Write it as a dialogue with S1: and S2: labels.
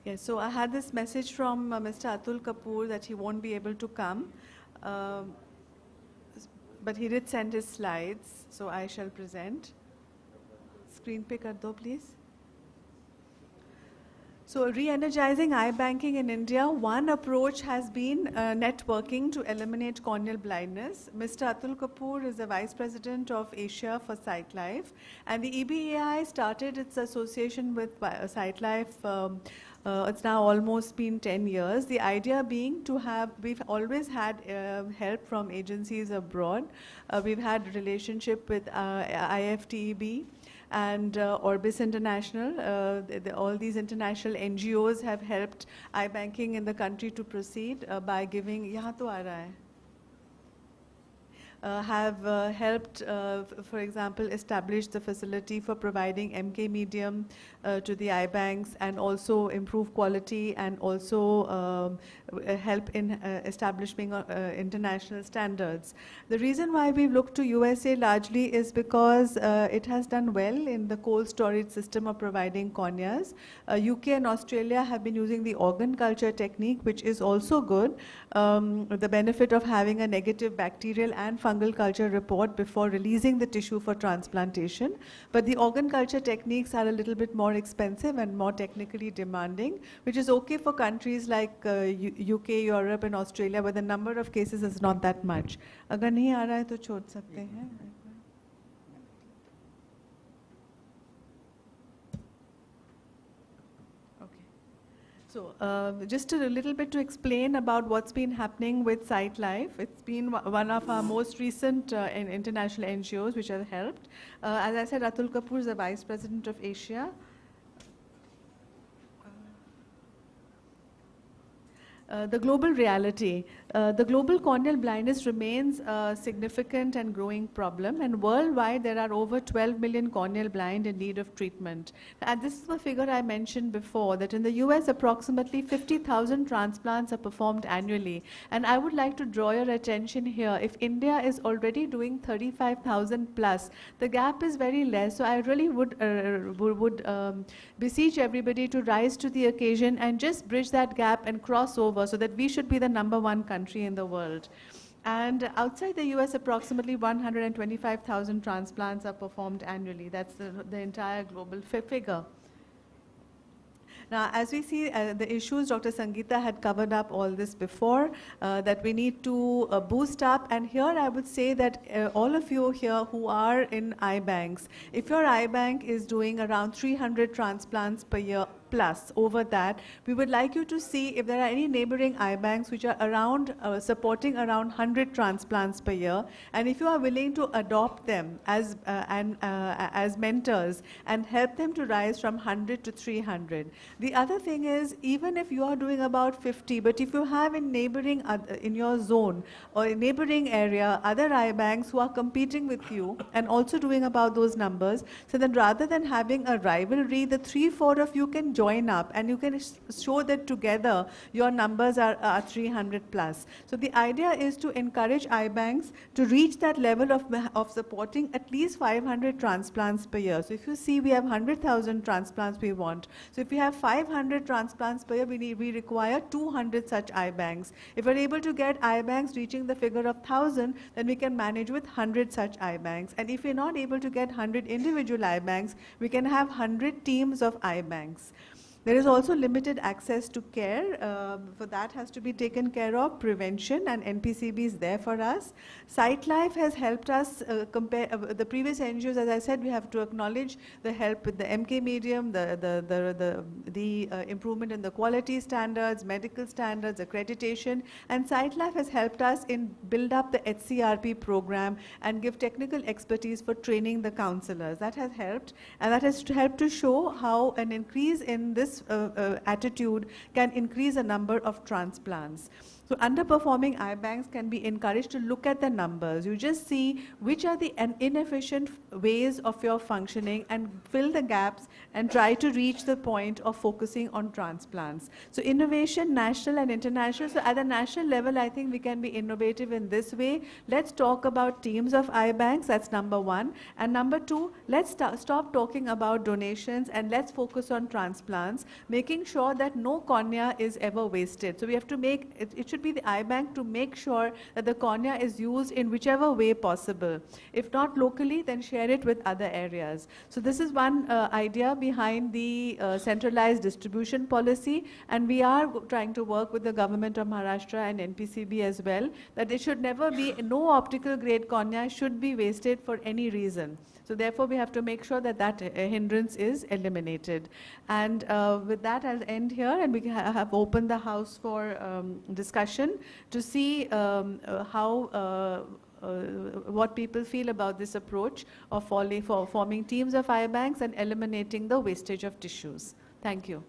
S1: Yes, so I had this message from Mr. Atul Kapoor that he won't be able to come, um, but he did send his slides, so I shall present. Screen pe kar do, please. So re-energizing eye banking in India, one approach has been networking to eliminate corneal blindness. Mr. Atul Kapoor is the Vice President of Asia for SightLife, and the EBAI started its association with SightLife. It's now almost been 10 years. The idea being to have, we've always had help from agencies abroad. We've had relationship with IFTEB and Orbis International. All these international NGOs have helped iBanking in the country to proceed by giving, yahan to aa raha hai. Have helped, for example, establish the facility for providing MK medium to the eye banks, and also improve quality, and also help in establishing international standards. The reason why we've looked to USA largely is because it has done well in the cold storage system of providing corneas. UK and Australia have been using the organ culture technique, which is also good. The benefit of having a negative bacterial and fungal culture report before releasing the tissue for transplantation. But the organ culture techniques are a little bit more expensive and more technically demanding, which is okay for countries like UK, Europe and Australia, where the number of cases is not that much. अगर नहीं आ रहा है तो छोड़ सकते हैं. So just a little bit to explain about what's been happening with SightLife. It's been one of our most recent international NGOs which have helped. As I said, Atul Kapoor is the Vice President of Asia. The global reality. The global corneal blindness remains a significant and growing problem, and worldwide there are over 12 million corneal blind in need of treatment. And this is the figure I mentioned before, that in the US approximately 50,000 transplants are performed annually. And I would like to draw your attention here, if India is already doing 35,000 plus, the gap is very less. So I really would beseech everybody to rise to the occasion and just bridge that gap and cross over, so that we should be the #1 country in the world. And outside the US, approximately 125,000 transplants are performed annually. That's the entire global figure. Now, as we see the issues, Dr. Sangeeta had covered up all this before, that we need to boost up. And here I would say that all of you here who are in eye banks, if your eye bank is doing around 300 transplants per year, plus over that, we would like you to see if there are any neighboring eye banks which are around supporting around 100 transplants per year, and if you are willing to adopt them as mentors and help them to rise from 100 to 300. The other thing is, even if you are doing about 50, but if you have in neighboring in your zone or in neighboring area other eye banks who are competing with you and also doing about those numbers, so then rather than having a rivalry, the 3-4 of you can join up, and you can show that together your numbers are 300 plus. So the idea is to encourage eye banks to reach that level of supporting at least 500 transplants per year. So if you see, we have 100,000 transplants we want. So if we have 500 transplants per year, we require 200 such eye banks. If we're able to get eye banks reaching the figure of 1,000, then we can manage with 100 such eye banks. And if we're not able to get 100 individual eye banks, we can have 100 teams of eye banks. There is also limited access to care. For that has to be taken care of. Prevention, and NPCB is there for us. SightLife has helped us compare the previous NGOs. As I said, we have to acknowledge the help with the MK medium, the improvement in the quality standards, medical standards, accreditation, and SightLife has helped us in build up the HCRP program and give technical expertise for training the counselors. That has helped, and that has helped to show how an increase in this attitude can increase the number of transplants. So underperforming eye banks can be encouraged to look at the numbers. You just see which are the inefficient ways of your functioning and fill the gaps and try to reach the point of focusing on transplants. So innovation, national and international. So at the national level, I think we can be innovative in this way. Let's talk about teams of eye banks. That's number one. And number two, let's stop talking about donations and let's focus on transplants, making sure that no cornea is ever wasted. So we have to make, it should be the eye bank to make sure that the cornea is used in whichever way possible. If not locally, then share it with other areas. So this is one idea behind the centralized distribution policy, and we are trying to work with the government of Maharashtra and NPCB as well, that it should never be, no optical grade cornea should be wasted for any reason. So therefore, we have to make sure that that hindrance is eliminated. And with that, I'll end here, and we have opened the house for discussion to see what people feel about this approach of forming teams of eye banks and eliminating the wastage of tissues. Thank you.